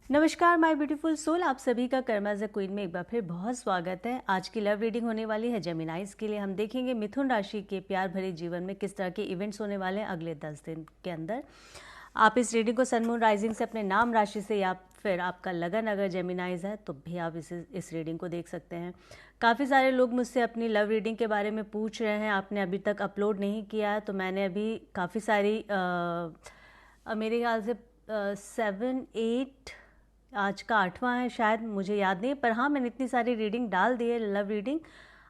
नमस्कार my beautiful soul, आप सभी का कर्मा एज अ क्वीन में एक बार फिर बहुत स्वागत है। आज की लव रीडिंग होने वाली है जेमिनाइज के लिए। हम देखेंगे मिथुन राशि के प्यार भरे जीवन में किस तरह के इवेंट्स होने वाले हैं अगले 10 दिन के अंदर। आप इस रीडिंग को सन मून राइजिंग से अपने नाम राशि से या फिर आपका लगन अगर जेमिनाइज है तो भी आप इस रीडिंग को देख सकते हैं। काफ़ी सारे लोग मुझसे अपनी लव रीडिंग के बारे में पूछ रहे हैं, आपने अभी तक अपलोड नहीं किया है। तो मैंने अभी काफ़ी सारी मेरे ख्याल से 7-8, आज का 8वां है शायद, मुझे याद नहीं, पर हाँ मैंने इतनी सारी रीडिंग डाल दी है लव रीडिंग।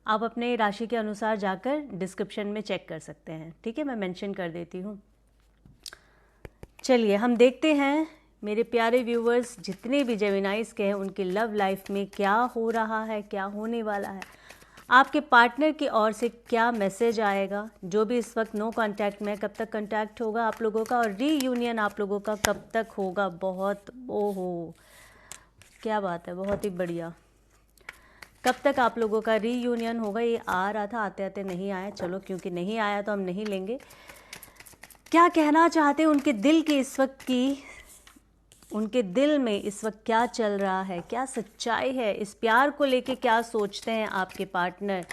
आप अपने राशि के अनुसार जाकर डिस्क्रिप्शन में चेक कर सकते हैं, ठीक है, मैं मेंशन कर देती हूँ। चलिए हम देखते हैं मेरे प्यारे व्यूवर्स जितने भी जेमिनाइज के हैं उनकी लव लाइफ में क्या हो रहा है, क्या होने वाला है, आपके पार्टनर की ओर से क्या मैसेज आएगा। जो भी इस वक्त नो कांटेक्ट में, कब तक कांटेक्ट होगा आप लोगों का, और रीयूनियन आप लोगों का कब तक होगा। बहुत ओहो क्या बात है, बहुत ही बढ़िया। कब तक आप लोगों का रीयूनियन होगा, ये आ रहा था, आते आते नहीं आया। चलो क्योंकि नहीं आया तो हम नहीं लेंगे। क्या कहना चाहते हैं उनके दिल की इस वक्त की, उनके दिल में इस वक्त क्या चल रहा है, क्या सच्चाई है, इस प्यार को लेके क्या सोचते हैं आपके पार्टनर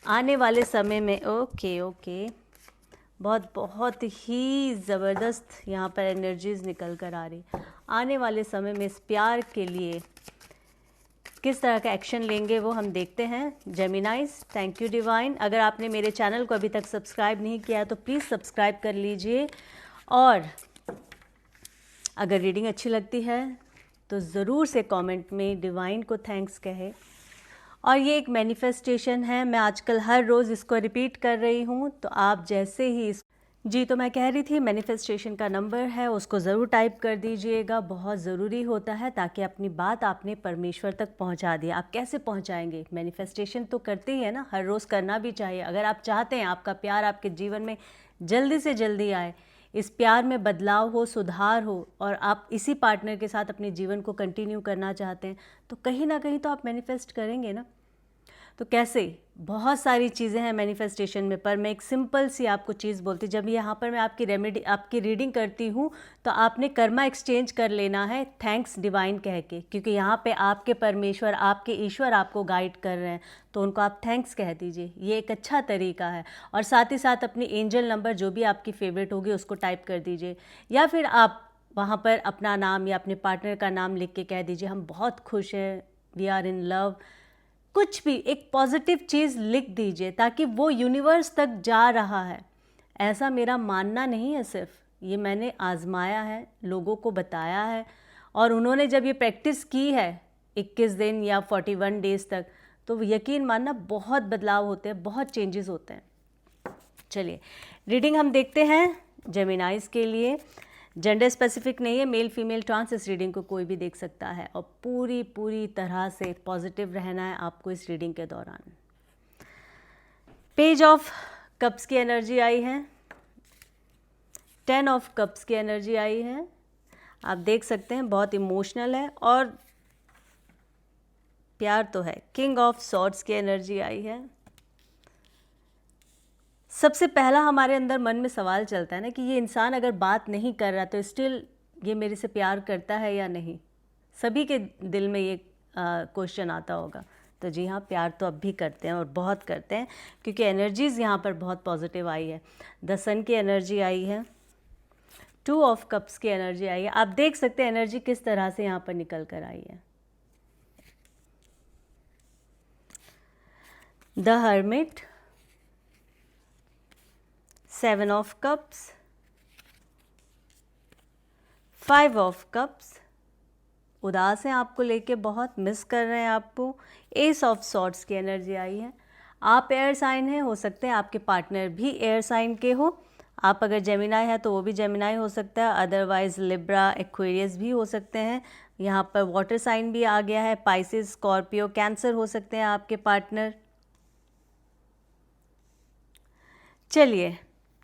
आने वाले समय में। ओके ओके, बहुत बहुत ही ज़बरदस्त यहाँ पर एनर्जीज निकल कर आ रही। आने वाले समय में इस प्यार के लिए किस तरह का एक्शन लेंगे वो हम देखते हैं। जेमिनाइज, थैंक यू डिवाइन। अगर आपने मेरे चैनल को अभी तक सब्सक्राइब नहीं किया है तो प्लीज़ सब्सक्राइब कर लीजिए, और अगर रीडिंग अच्छी लगती है तो ज़रूर से कमेंट में डिवाइन को थैंक्स कहे। और ये एक मैनिफेस्टेशन है, मैं आजकल हर रोज़ इसको रिपीट कर रही हूँ, तो आप जैसे ही जी, तो मैं कह रही थी मैनिफेस्टेशन का नंबर है, उसको ज़रूर टाइप कर दीजिएगा, बहुत ज़रूरी होता है, ताकि अपनी बात आपने परमेश्वर तक पहुंचा दी। आप कैसे पहुंचाएंगे, मैनिफेस्टेशन तो करते ही है ना, हर रोज़ करना भी चाहिए। अगर आप चाहते हैं आपका प्यार आपके जीवन में जल्दी से जल्दी आए, इस प्यार में बदलाव हो, सुधार हो, और आप इसी पार्टनर के साथ अपने जीवन को कंटिन्यू करना चाहते हैं, तो कहीं ना कहीं तो आप मैनिफेस्ट करेंगे ना। तो कैसे, बहुत सारी चीज़ें हैं मैनिफेस्टेशन में, पर मैं एक सिंपल सी आपको चीज़ बोलती, जब यहाँ पर मैं आपकी रेमेडी, आपकी रीडिंग करती हूँ, तो आपने कर्मा एक्सचेंज कर लेना है थैंक्स डिवाइन कह के, क्योंकि यहाँ पे आपके परमेश्वर, आपके ईश्वर आपको गाइड कर रहे हैं, तो उनको आप थैंक्स कह दीजिए। ये एक अच्छा तरीका है। और साथ ही साथ अपनी एंजल नंबर जो भी आपकी फेवरेट होगी उसको टाइप कर दीजिए, या फिर आप वहाँ पर अपना नाम या अपने पार्टनर का नाम लिख के कह दीजिए हम बहुत खुश हैं, वी आर इन लव। कुछ भी एक पॉजिटिव चीज़ लिख दीजिए, ताकि वो यूनिवर्स तक जा रहा है। ऐसा मेरा मानना नहीं है, सिर्फ ये मैंने आजमाया है, लोगों को बताया है, और उन्होंने जब ये प्रैक्टिस की है 21 दिन या 41 डेज़ तक, तो यकीन मानना बहुत बदलाव होते हैं, बहुत चेंजेस होते हैं। चलिए रीडिंग हम देखते हैं जेमिनाइज के लिए। जेंडर स्पेसिफिक नहीं है, मेल फीमेल ट्रांस इस रीडिंग को कोई भी देख सकता है, और पूरी तरह से पॉजिटिव रहना है आपको इस रीडिंग के दौरान। पेज ऑफ कप्स की एनर्जी आई है, 10 ऑफ कप्स की एनर्जी आई है। आप देख सकते हैं बहुत इमोशनल है, और प्यार तो है। किंग ऑफ सॉर्ड्स की एनर्जी आई है। सबसे पहला हमारे अंदर मन में सवाल चलता है ना कि ये इंसान अगर बात नहीं कर रहा तो स्टिल ये मेरे से प्यार करता है या नहीं। सभी के दिल में ये क्वेश्चन आता होगा। तो जी हाँ, प्यार तो अब भी करते हैं, और बहुत करते हैं, क्योंकि एनर्जीज़ यहाँ पर बहुत पॉजिटिव आई है। द सन की एनर्जी आई है, 2 ऑफ कप्स की एनर्जी आई है। आप देख सकते हैं एनर्जी किस तरह से यहाँ पर निकल कर आई है। The hermit, 7 of cups, 5 of cups, उदास हैं आपको लेके, बहुत मिस कर रहे हैं आपको। एस ऑफ सॉर्ड्स की एनर्जी आई है। आप एयर साइन हैं, हो सकते हैं आपके पार्टनर भी एयर साइन के हो। आप अगर जेमिनाई है तो वो भी जेमिनाई हो सकता है, अदरवाइज लिब्रा, एक्वेरियस भी हो सकते हैं। यहाँ पर वाटर साइन भी आ गया है, पाइसेस, स्कॉर्पियो, कैंसर हो सकते हैं आपके पार्टनर। चलिए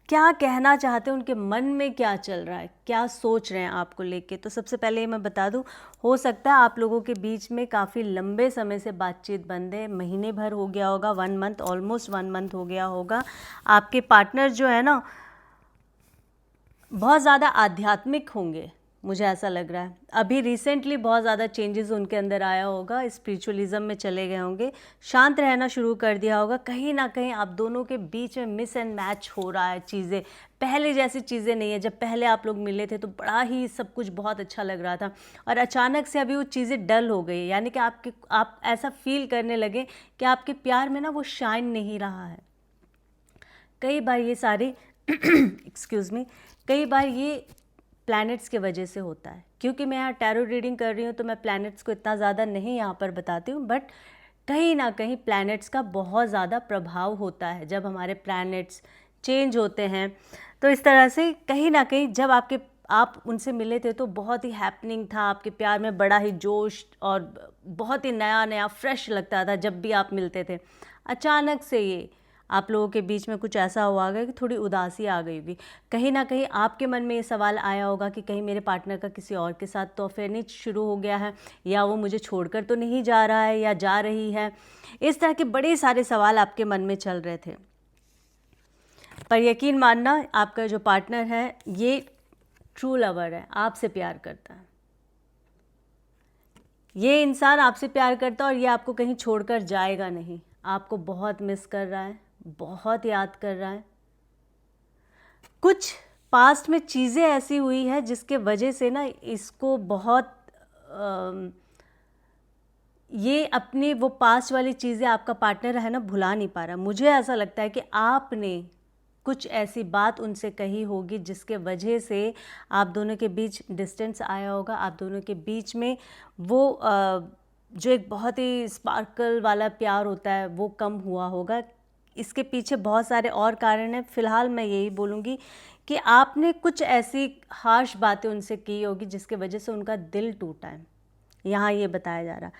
क्या कहना चाहते हैं, उनके मन में क्या चल रहा है, क्या सोच रहे हैं आपको लेके। तो सबसे पहले मैं बता दूं, हो सकता है आप लोगों के बीच में काफ़ी लंबे समय से बातचीत बंद है, महीने भर हो गया होगा, 1 मंथ, ऑलमोस्ट 1 मंथ हो गया होगा। आपके पार्टनर जो है ना बहुत ज़्यादा आध्यात्मिक होंगे, मुझे ऐसा लग रहा है। अभी रिसेंटली बहुत ज़्यादा चेंजेस उनके अंदर आया होगा, स्पिरिचुअलिज्म में चले गए होंगे, शांत रहना शुरू कर दिया होगा। कहीं ना कहीं आप दोनों के बीच में मिस एंड मैच हो रहा है, चीज़ें पहले जैसी चीज़ें नहीं है। जब पहले आप लोग मिले थे तो बड़ा ही सब कुछ बहुत अच्छा लग रहा था, और अचानक से अभी वो चीज़ें डल हो गई, यानी कि आप ऐसा फील करने लगे कि आपके प्यार में ना वो शाइन नहीं रहा है। कई बार ये सारी एक्सक्यूज़ मी, कई बार ये प्लैनेट्स के वजह से होता है। क्योंकि मैं यहाँ टैरो रीडिंग कर रही हूँ तो मैं प्लैनेट्स को इतना ज़्यादा नहीं यहाँ पर बताती हूँ, बट कहीं ना कहीं प्लैनेट्स का बहुत ज़्यादा प्रभाव होता है। जब हमारे प्लैनेट्स चेंज होते हैं तो इस तरह से कहीं ना कहीं जब आप उनसे मिले थे तो बहुत ही हैपनिंग था, आपके प्यार में बड़ा ही जोश और बहुत ही नया नया फ्रेश लगता था जब भी आप मिलते थे। अचानक से ये आप लोगों के बीच में कुछ ऐसा हुआ होगा कि थोड़ी उदासी आ गई होगी। कहीं ना कहीं आपके मन में ये सवाल आया होगा कि कहीं मेरे पार्टनर का किसी और के साथ तो अफेयर नहीं शुरू हो गया है, या वो मुझे छोड़कर तो नहीं जा रहा है या जा रही है। इस तरह के बड़े सारे सवाल आपके मन में चल रहे थे। पर यकीन मानना, आपका जो पार्टनर है ये ट्रू लवर है, आपसे प्यार करता है। ये इंसान आपसे प्यार करता है और ये आपको कहीं छोड़कर जाएगा नहीं। आपको बहुत मिस कर रहा है, बहुत याद कर रहा है। कुछ पास्ट में चीज़ें ऐसी हुई है जिसके वजह से ना इसको बहुत ये अपनी वो पास्ट वाली चीज़ें आपका पार्टनर है ना भुला नहीं पा रहा। मुझे ऐसा लगता है कि आपने कुछ ऐसी बात उनसे कही होगी जिसके वजह से आप दोनों के बीच डिस्टेंस आया होगा। आप दोनों के बीच में वो जो एक बहुत ही स्पार्कल वाला प्यार होता है वो कम हुआ होगा। इसके पीछे बहुत सारे और कारण हैं। फ़िलहाल मैं यही बोलूँगी कि आपने कुछ ऐसी हार्श बातें उनसे की होगी जिसके वजह से उनका दिल टूटा है, यहाँ ये बताया जा रहा।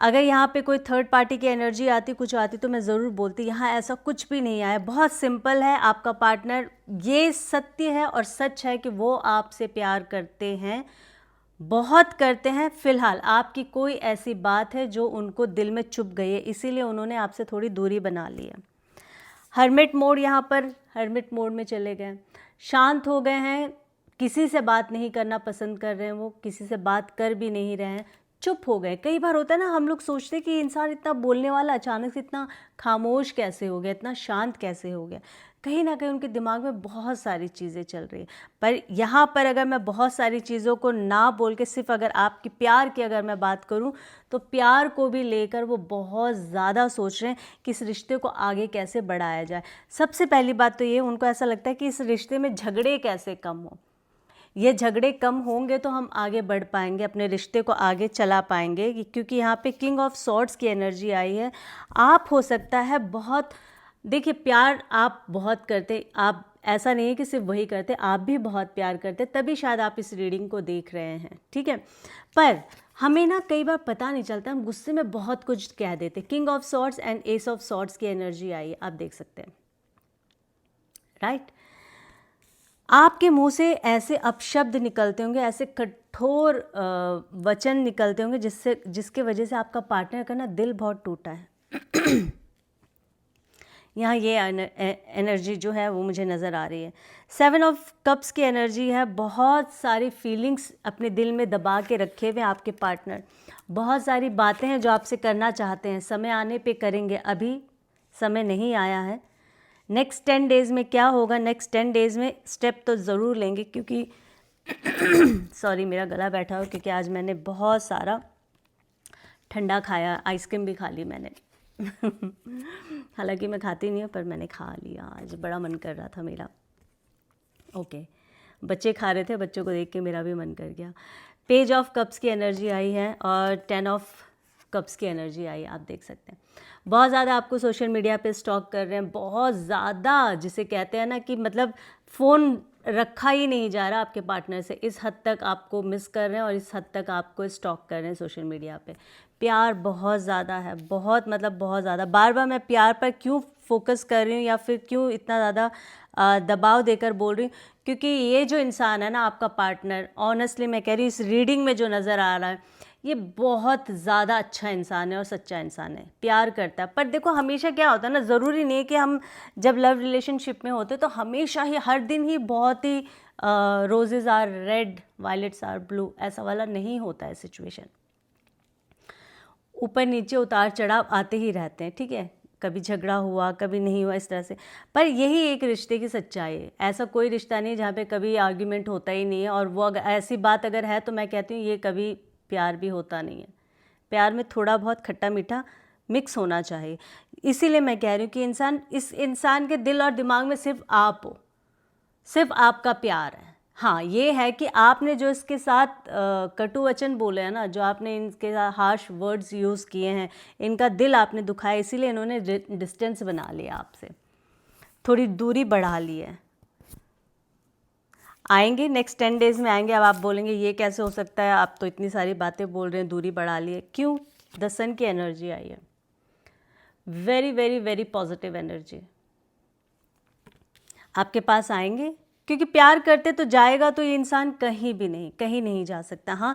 अगर यहाँ पे कोई थर्ड पार्टी की एनर्जी आती, कुछ आती, तो मैं ज़रूर बोलती। यहाँ ऐसा कुछ भी नहीं आया, बहुत सिंपल है। आपका पार्टनर, ये सत्य है और सच है कि वो आपसे प्यार करते हैं, बहुत करते हैं। फ़िलहाल आपकी कोई ऐसी बात है जो उनको दिल में चुभ गई है, इसीलिए उन्होंने आपसे थोड़ी दूरी बना ली है। हर्मिट मोड, यहाँ पर हर्मिट मोड में चले गए, शांत हो गए हैं, किसी से बात नहीं करना पसंद कर रहे हैं, वो किसी से बात कर भी नहीं रहे हैं, चुप हो गए। कई बार होता है ना, हम लोग सोचते हैं कि इंसान इतना बोलने वाला अचानक से इतना खामोश कैसे हो गया, इतना शांत कैसे हो गया। कहीं ना कहीं उनके दिमाग में बहुत सारी चीज़ें चल रही है। पर यहाँ पर अगर मैं बहुत सारी चीज़ों को ना बोल के सिर्फ अगर आपकी प्यार की अगर मैं बात करूँ तो प्यार को भी लेकर वो बहुत ज़्यादा सोच रहे हैं कि इस रिश्ते को आगे कैसे बढ़ाया जाए। सबसे पहली बात तो ये, उनको ऐसा लगता है कि इस रिश्ते में झगड़े कैसे कम हो। ये झगड़े कम होंगे तो हम आगे बढ़ पाएंगे, अपने रिश्ते को आगे चला पाएंगे। क्योंकि यहाँ पे किंग ऑफ सॉर्ड्स की एनर्जी आई है। आप हो सकता है बहुत, देखिए प्यार आप बहुत करते, आप ऐसा नहीं है कि सिर्फ वही करते, आप भी बहुत प्यार करते, तभी शायद आप इस रीडिंग को देख रहे हैं, ठीक है। पर हमें ना कई बार पता नहीं चलता, हम गुस्से में बहुत कुछ कह देते। King of swords and S of swords की एनर्जी आई है, आप देख सकते हैं, राइट। आपके मुंह से ऐसे अपशब्द निकलते होंगे, ऐसे कठोर वचन निकलते होंगे जिसके वजह से आपका पार्टनर का ना दिल बहुत टूटा है। यहाँ ये एनर्जी जो है वो मुझे नज़र आ रही है। 7 ऑफ कप्स की एनर्जी है। बहुत सारी फीलिंग्स अपने दिल में दबा के रखे हुए आपके पार्टनर। बहुत सारी बातें हैं जो आपसे करना चाहते हैं, समय आने पे करेंगे, अभी समय नहीं आया है। नेक्स्ट 10 डेज़ में क्या होगा, नेक्स्ट 10 डेज़ में स्टेप तो ज़रूर लेंगे, क्योंकि सॉरी मेरा गला बैठा हो, क्योंकि आज मैंने बहुत सारा ठंडा खाया, आइसक्रीम भी खा ली मैंने। हालांकि मैं खाती नहीं हूँ, पर मैंने खा लिया, आज बड़ा मन कर रहा था मेरा। ओके, बच्चे खा रहे थे, बच्चों को देख के मेरा भी मन कर गया। पेज ऑफ कप्स की एनर्जी आई है और 10 ऑफ कप्स की एनर्जी आई, आप देख सकते हैं। बहुत ज़्यादा आपको सोशल मीडिया पे स्टॉक कर रहे हैं, बहुत ज़्यादा, जिसे कहते हैं ना कि मतलब फ़ोन रखा ही नहीं जा रहा आपके पार्टनर से, इस हद तक आपको मिस कर रहे हैं और इस हद तक आपको स्टॉक कर रहे हैं सोशल मीडिया पे। प्यार बहुत ज़्यादा है, बहुत, मतलब बहुत ज़्यादा। बार बार मैं प्यार पर क्यों फोकस कर रही हूँ या फिर क्यों इतना ज़्यादा दबाव देकर बोल रही हूँ, क्योंकि ये जो इंसान है ना आपका पार्टनर, ऑनेस्टली मैं कह रही हूँ, इस रीडिंग में जो नज़र आ रहा है ये बहुत ज़्यादा अच्छा इंसान है और सच्चा इंसान है, प्यार करता है। पर देखो हमेशा क्या होता है ना, ज़रूरी नहीं है कि हम जब लव रिलेशनशिप में होते तो हमेशा ही हर दिन ही बहुत ही roses are red, violets are blue, ऐसा वाला नहीं होता है सिचुएशन। ऊपर नीचे उतार चढ़ाव आते ही रहते हैं, ठीक है, कभी झगड़ा हुआ कभी नहीं हुआ इस तरह से, पर यही एक रिश्ते की सच्चाई है। ऐसा कोई रिश्ता नहीं जहाँ पे कभी आर्ग्यूमेंट होता ही नहीं है, और वो अगर ऐसी बात अगर है तो मैं कहती हूँ ये कभी प्यार भी होता नहीं है। प्यार में थोड़ा बहुत खट्टा मीठा मिक्स होना चाहिए। इसीलिए मैं कह रही हूँ कि इस इंसान के दिल और दिमाग में सिर्फ आप हो, सिर्फ आपका प्यार है। हाँ, ये है कि आपने जो इसके साथ कटु वचन बोले हैं ना, जो आपने इनके साथ हार्श वर्ड्स यूज़ किए हैं, इनका दिल आपने दुखाया, इसीलिए इन्होंने डिस्टेंस बना लिया आपसे, थोड़ी दूरी बढ़ा ली है। आएंगे नेक्स्ट 10 डेज़ में आएंगे। अब आप बोलेंगे ये कैसे हो सकता है, आप तो इतनी सारी बातें बोल रहे हैं, दूरी बढ़ा ली है। क्यों? द सन की एनर्जी आई है, very very very positive energy. आपके पास आएंगे क्योंकि प्यार करते तो जाएगा तो ये इंसान कहीं भी नहीं, कहीं नहीं जा सकता। हाँ,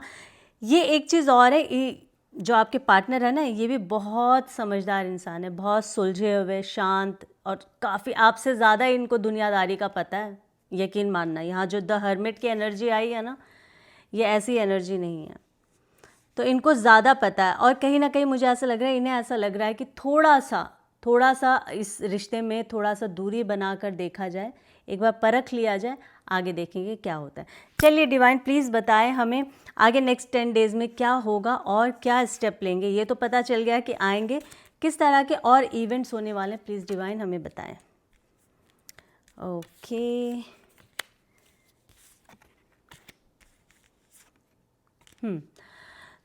ये एक चीज़ और है, जो आपके पार्टनर है ना, ये भी बहुत समझदार इंसान है, बहुत सुलझे हुए, शांत, और काफ़ी आपसे ज़्यादा इनको दुनियादारी का पता है, यकीन मानना। यहाँ जो द हर्मिट की एनर्जी आई है ना, ये ऐसी एनर्जी नहीं है, तो इनको ज़्यादा पता है। और कहीं ना कहीं मुझे ऐसा लग रहा है, इन्हें ऐसा लग रहा है कि थोड़ा सा इस रिश्ते में थोड़ा सा दूरी बनाकर देखा जाए, एक बार परख लिया जाए, आगे देखेंगे क्या होता है। चलिए डिवाइन प्लीज़ बताएं हमें आगे नेक्स्ट 10 डेज़ में क्या होगा और क्या स्टेप लेंगे। ये तो पता चल गया कि आएंगे, किस तरह के और इवेंट्स होने वाले हैं, प्लीज़ डिवाइन हमें बताएं। ओके,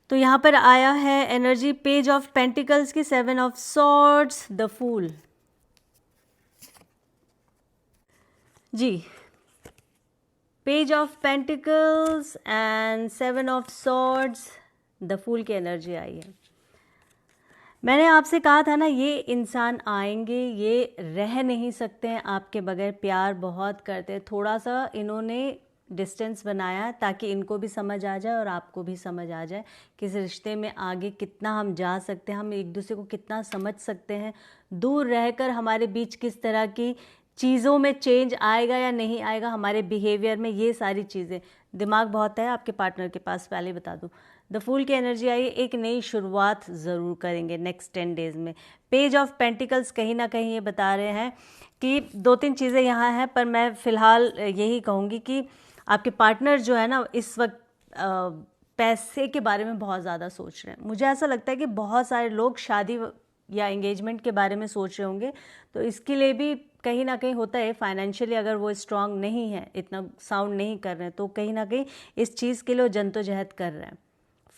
तो यहाँ पर आया है एनर्जी पेज ऑफ पेंटिकल्स की, 7 ऑफ सॉर्ड्स, द फूल। जी, page of pentacles and 7 of swords, the fool की एनर्जी आई है। मैंने आपसे कहा था ना, ये इंसान आएंगे, ये रह नहीं सकते हैं आपके बगैर, प्यार बहुत करते हैं। थोड़ा सा इन्होंने डिस्टेंस बनाया ताकि इनको भी समझ आ जाए और आपको भी समझ आ जाए कि इस रिश्ते में आगे कितना हम जा सकते हैं, हम एक दूसरे को कितना समझ सकते हैं, दूर रहकर हमारे बीच किस तरह की चीज़ों में चेंज आएगा या नहीं आएगा, हमारे बिहेवियर में, ये सारी चीज़ें। दिमाग बहुत है आपके पार्टनर के पास, पहले बता दूं। द फूल की एनर्जी आई, एक नई शुरुआत ज़रूर करेंगे नेक्स्ट 10 डेज़ में। पेज ऑफ पेंटिकल्स कहीं ना कहीं ये बता रहे हैं कि 2-3 चीज़ें यहाँ हैं, पर मैं फ़िलहाल यही कहूँगी कि आपके पार्टनर जो है ना, इस वक्त पैसे के बारे में बहुत ज़्यादा सोच रहे हैं। मुझे ऐसा लगता है कि बहुत सारे लोग शादी या एंगेजमेंट के बारे में सोच रहे होंगे, तो इसके लिए भी कहीं ना कहीं होता है, फाइनेंशियली अगर वो स्ट्रांग नहीं है, इतना साउंड नहीं कर रहे हैं, तो कहीं ना कहीं इस चीज़ के लिए जद्दोजहद कर रहे हैं,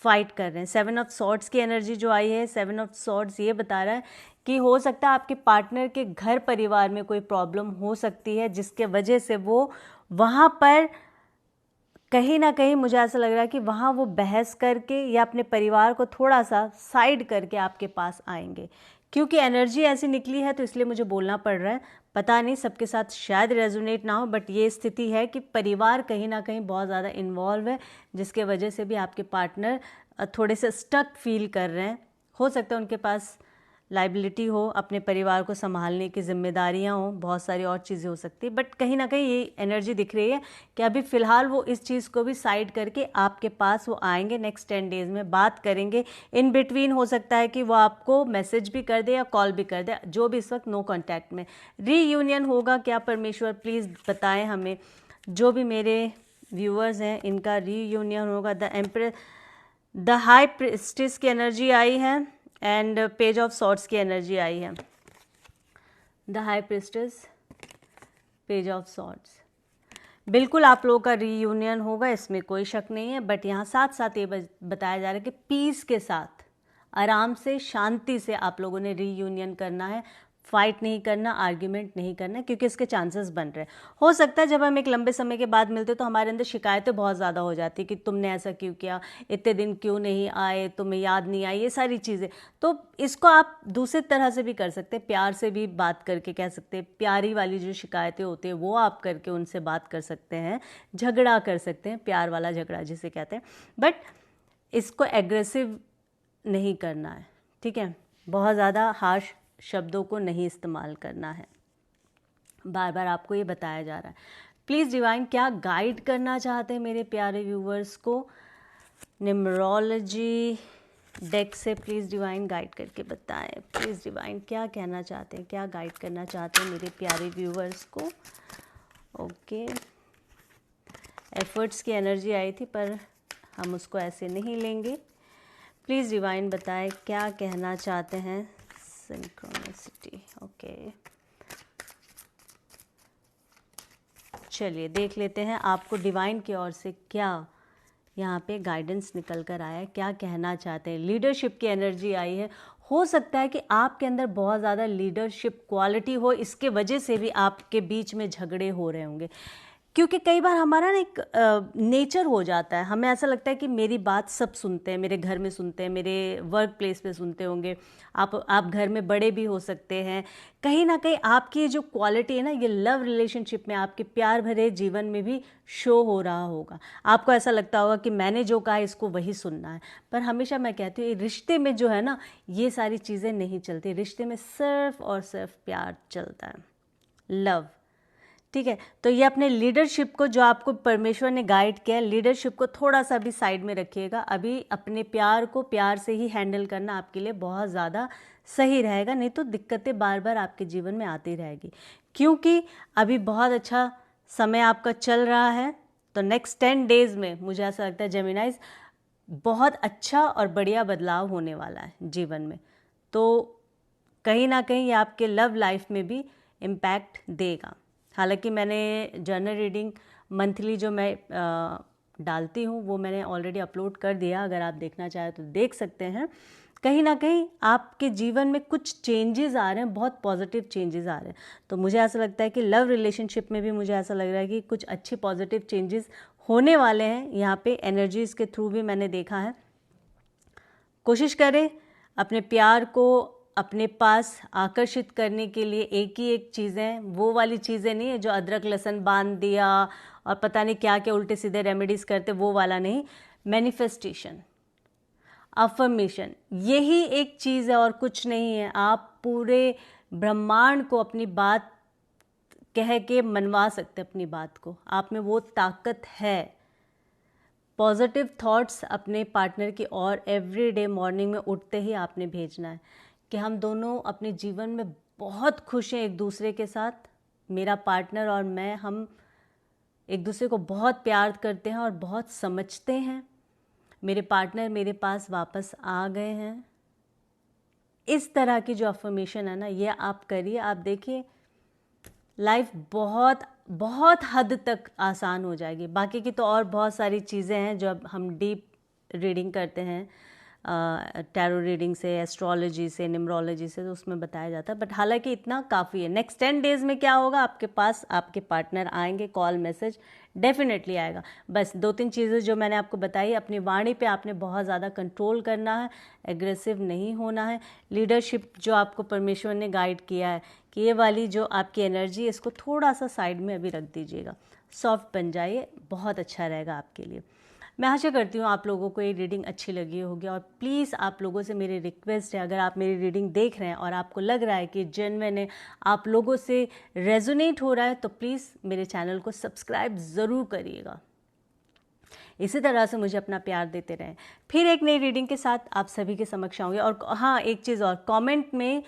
फाइट कर रहे हैं। 7 ऑफ सॉर्ड्स की एनर्जी जो आई है, 7 ऑफ सॉर्ड्स ये बता रहा है कि हो सकता है आपके पार्टनर के घर परिवार में कोई प्रॉब्लम हो सकती है, जिसके वजह से वो वहाँ पर कहीं ना कहीं, मुझे ऐसा लग रहा है कि वहाँ वो बहस करके या अपने परिवार को थोड़ा सा साइड करके आपके पास आएंगे। क्योंकि एनर्जी ऐसी निकली है तो इसलिए मुझे बोलना पड़ रहा है। पता नहीं सबके साथ शायद रेजोनेट ना हो, बट ये स्थिति है कि परिवार कहीं ना कहीं बहुत ज़्यादा इन्वॉल्व है, जिसके वजह से भी आपके पार्टनर थोड़े से स्टक फील कर रहे हैं। हो सकता है उनके पास लाइबिलिटी हो, अपने परिवार को संभालने की जिम्मेदारियां हो, बहुत सारी और चीज़ें हो सकती है, बट कहीं ना कहीं ये एनर्जी दिख रही है कि अभी फ़िलहाल वो इस चीज़ को भी साइड करके आपके पास वो आएंगे, नेक्स्ट 10 डेज़ में बात करेंगे। इन बिटवीन हो सकता है कि वो आपको मैसेज भी कर दे या कॉल भी कर दे, जो भी इस वक्त नो कॉन्टैक्ट में। रीयूनियन होगा क्या परमेश्वर, प्लीज़ बताएं हमें। जो भी मेरे व्यूअर्स हैं, इनका रीयूनियन होगा। The emperor, the high priestess की एनर्जी आई है एंड पेज ऑफ सॉर्ड्स की एनर्जी आई है। The high priestess, page of swords, बिल्कुल आप लोगों का रीयूनियन होगा, इसमें कोई शक नहीं है। बट यहाँ साथ साथ ये बताया जा रहा है कि पीस के साथ, आराम से, शांति से आप लोगों ने रीयूनियन करना है, फाइट नहीं करना, आर्ग्यूमेंट नहीं करना, क्योंकि इसके चांसेस बन रहे हैं। हो सकता है जब हम एक लंबे समय के बाद मिलते तो हमारे अंदर शिकायतें बहुत ज़्यादा हो जाती कि तुमने ऐसा क्यों किया, इतने दिन क्यों नहीं आए, तुम्हें याद नहीं आई, ये सारी चीज़ें। तो इसको आप दूसरी तरह से भी कर सकते हैं, प्यार से भी बात करके कह सकते हैं। प्यारी वाली जो शिकायतें होती हैं वो आप करके उनसे बात कर सकते हैं, झगड़ा कर सकते हैं, प्यार वाला झगड़ा जिसे कहते हैं। बट इसको एग्रेसिव नहीं करना है, ठीक है, बहुत ज़्यादा हार्श शब्दों को नहीं इस्तेमाल करना है, बार बार आपको ये बताया जा रहा है। प्लीज़ डिवाइन क्या गाइड करना चाहते हैं मेरे प्यारे व्यूवर्स को न्यूमरोलॉजी डेक से? प्लीज़ डिवाइन गाइड करके बताएं। प्लीज़ डिवाइन क्या कहना चाहते हैं, क्या गाइड करना चाहते हैं मेरे प्यारे व्यूवर्स को? ओके, एफर्ट्स की एनर्जी आई थी पर हम उसको ऐसे नहीं लेंगे। प्लीज़ डिवाइन बताएं क्या कहना चाहते हैं। सिंक्रोनिसिटी, ओके, चलिए देख लेते हैं आपको डिवाइन की ओर से क्या यहाँ पे गाइडेंस निकल कर आया है, क्या कहना चाहते हैं। लीडरशिप की एनर्जी आई है। हो सकता है कि आपके अंदर बहुत ज़्यादा लीडरशिप क्वालिटी हो, इसके वजह से भी आपके बीच में झगड़े हो रहे होंगे। क्योंकि कई बार हमारा ना एक नेचर हो जाता है, हमें ऐसा लगता है कि मेरी बात सब सुनते हैं, मेरे घर में सुनते हैं, मेरे वर्क प्लेस पे सुनते होंगे, आप घर में बड़े भी हो सकते हैं। कहीं ना कहीं आपकी जो क्वालिटी है ना, ये लव रिलेशनशिप में, आपके प्यार भरे जीवन में भी शो हो रहा होगा। आपको ऐसा लगता होगा कि मैंने जो कहा इसको वही सुनना है। पर हमेशा मैं कहती हूँ रिश्ते में जो है ना, ये सारी चीज़ें नहीं चलती। रिश्ते में सिर्फ और सिर्फ प्यार चलता है, लव। ठीक है, तो ये अपने लीडरशिप को, जो आपको परमेश्वर ने गाइड किया है, लीडरशिप को थोड़ा सा भी साइड में रखिएगा। अभी अपने प्यार को प्यार से ही हैंडल करना आपके लिए बहुत ज़्यादा सही रहेगा, नहीं तो दिक्कतें बार बार आपके जीवन में आती रहेगी। क्योंकि अभी बहुत अच्छा समय आपका चल रहा है। तो नेक्स्ट 10 डेज़ में मुझे ऐसा लगता है जेमिनाइज बहुत अच्छा और बढ़िया बदलाव होने वाला है जीवन में। तो कहीं ना कहीं ये आपके लव लाइफ में भी इम्पैक्ट देगा। हालांकि मैंने जर्नल रीडिंग मंथली जो मैं डालती हूँ वो मैंने ऑलरेडी अपलोड कर दिया, अगर आप देखना चाहें तो देख सकते हैं। कहीं ना कहीं आपके जीवन में कुछ चेंजेस आ रहे हैं, बहुत पॉजिटिव चेंजेस आ रहे हैं। तो मुझे ऐसा लगता है कि लव रिलेशनशिप में भी मुझे ऐसा लग रहा है कि कुछ अच्छे पॉजिटिव चेंजेस होने वाले हैं। यहाँ पे एनर्जीज़ के थ्रू भी मैंने देखा है। कोशिश करें अपने प्यार को अपने पास आकर्षित करने के लिए। एक ही एक चीज़ें, वो वाली चीज़ें नहीं है जो अदरक लहसुन बांध दिया और पता नहीं क्या क्या उल्टे सीधे रेमेडीज़ करते, वो वाला नहीं। मैनिफेस्टेशन, अफर्मेशन, यही एक चीज़ है और कुछ नहीं है। आप पूरे ब्रह्मांड को अपनी बात कह के मनवा सकते, अपनी बात को। आप में वो ताकत है। पॉजिटिव थॉट्स अपने पार्टनर की और एवरीडे मॉर्निंग में उठते ही आपने भेजना है कि हम दोनों अपने जीवन में बहुत खुश हैं एक दूसरे के साथ। मेरा पार्टनर और मैं, हम एक दूसरे को बहुत प्यार करते हैं और बहुत समझते हैं। मेरे पार्टनर मेरे पास वापस आ गए हैं। इस तरह की जो अफर्मेशन है ना, ये आप करिए। आप देखिए लाइफ बहुत बहुत हद तक आसान हो जाएगी। बाकी की तो और बहुत सारी चीज़ें हैं जो अब हम डीप रीडिंग करते हैं, टैरो रीडिंग से, एस्ट्रोलॉजी से, न्यूमरोलॉजी से, तो उसमें बताया जाता है। बट हालांकि इतना काफ़ी है। नेक्स्ट 10 डेज़ में क्या होगा, आपके पास आपके पार्टनर आएंगे, कॉल मैसेज डेफिनेटली आएगा। बस 2-3 चीज़ें जो मैंने आपको बताई, अपनी वाणी पे आपने बहुत ज़्यादा कंट्रोल करना है, एग्रेसिव नहीं होना है। लीडरशिप जो आपको परमेश्वर ने गाइड किया है कि ये वाली जो आपकी एनर्जी है, इसको थोड़ा सा साइड में अभी रख दीजिएगा, सॉफ्ट बन जाइए, बहुत अच्छा रहेगा आपके लिए। मैं आशा करती हूँ आप लोगों को ये रीडिंग अच्छी लगी होगी। और प्लीज़ आप लोगों से मेरी रिक्वेस्ट है, अगर आप मेरी रीडिंग देख रहे हैं और आपको लग रहा है कि जेन्युइन है, आप लोगों से रेजोनेट हो रहा है, तो प्लीज़ मेरे चैनल को सब्सक्राइब ज़रूर करिएगा। इसी तरह से मुझे अपना प्यार देते रहें। फिर एक नई रीडिंग के साथ आप सभी के समक्ष आऊँगी। और हाँ, एक चीज़ और, कमेंट में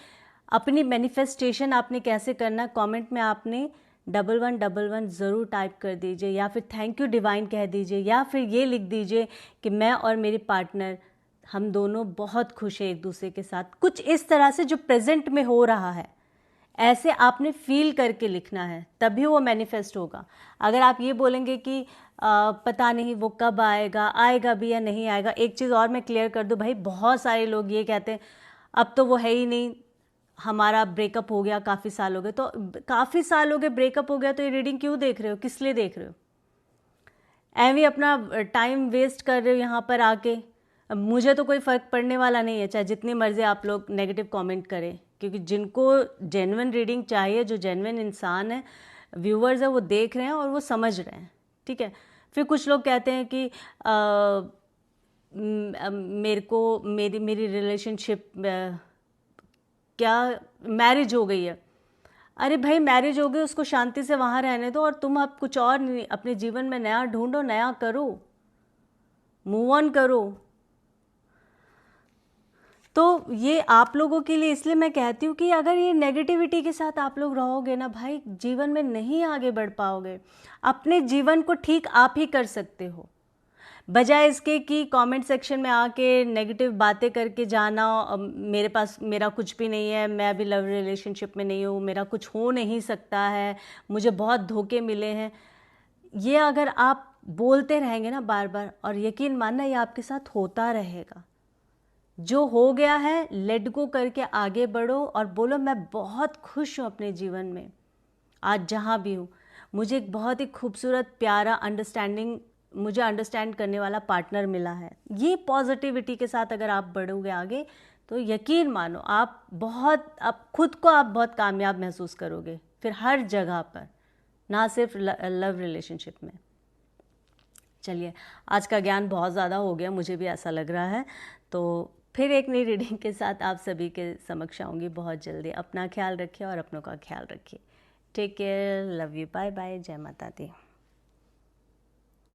अपनी मैनिफेस्टेशन आपने कैसे करना, कमेंट में आपने 1111 ज़रूर टाइप कर दीजिए, या फिर थैंक यू डिवाइन कह दीजिए, या फिर ये लिख दीजिए कि मैं और मेरे पार्टनर, हम दोनों बहुत खुश हैं एक दूसरे के साथ। कुछ इस तरह से जो प्रेजेंट में हो रहा है, ऐसे आपने फील करके लिखना है, तभी वो मैनिफेस्ट होगा। अगर आप ये बोलेंगे कि पता नहीं वो कब आएगा, आएगा भी या नहीं आएगा। एक चीज़ और मैं क्लियर कर दूं भाई, बहुत सारे लोग ये कहते हैं अब तो वो है ही नहीं, हमारा ब्रेकअप हो गया, काफ़ी साल हो गए। तो काफ़ी साल हो गए, ब्रेकअप हो गया, तो ये रीडिंग क्यों देख रहे हो, किस लिए देख रहे हो? एवं अपना टाइम वेस्ट कर रहे हो यहाँ पर आके। मुझे तो कोई फ़र्क पड़ने वाला नहीं है, चाहे जितनी मर्जी आप लोग नेगेटिव कमेंट करें, क्योंकि जिनको जेन्युइन रीडिंग चाहिए, जो जेन्युइन इंसान है, व्यूवर्स है, वो देख रहे हैं और वो समझ रहे हैं। ठीक है। फिर कुछ लोग कहते हैं कि मेरे को मेरी रिलेशनशिप क्या मैरिज हो गई है। अरे भाई मैरिज हो गई, उसको शांति से वहाँ रहने दो और तुम अब कुछ और अपने जीवन में नया ढूंढो, नया करो, मूव ऑन करो। तो ये आप लोगों के लिए इसलिए मैं कहती हूँ कि अगर ये नेगेटिविटी के साथ आप लोग रहोगे ना भाई, जीवन में नहीं आगे बढ़ पाओगे। अपने जीवन को ठीक आप ही कर सकते हो, बजाय इसके कि कमेंट सेक्शन में आके नेगेटिव बातें करके जाना, मेरे पास मेरा कुछ भी नहीं है, मैं अभी लव रिलेशनशिप में नहीं हूँ, मेरा कुछ हो नहीं सकता है, मुझे बहुत धोखे मिले हैं। ये अगर आप बोलते रहेंगे ना बार बार, और यकीन मानना ये आपके साथ होता रहेगा। जो हो गया है लेट गो करके आगे बढ़ो और बोलो मैं बहुत खुश हूँ अपने जीवन में, आज जहाँ भी हूँ। मुझे एक बहुत ही खूबसूरत प्यारा मुझे अंडरस्टैंड करने वाला पार्टनर मिला है। ये पॉजिटिविटी के साथ अगर आप बढ़ोगे आगे तो यकीन मानो आप खुद को आप बहुत कामयाब महसूस करोगे फिर हर जगह पर, ना सिर्फ लव रिलेशनशिप में। चलिए, आज का ज्ञान बहुत ज़्यादा हो गया, मुझे भी ऐसा लग रहा है। तो फिर एक नई रीडिंग के साथ आप सभी के समक्ष आऊँगी बहुत जल्दी। अपना ख्याल रखिए और अपनों का ख्याल रखिए। Take care, love you, bye bye, जय माता दी।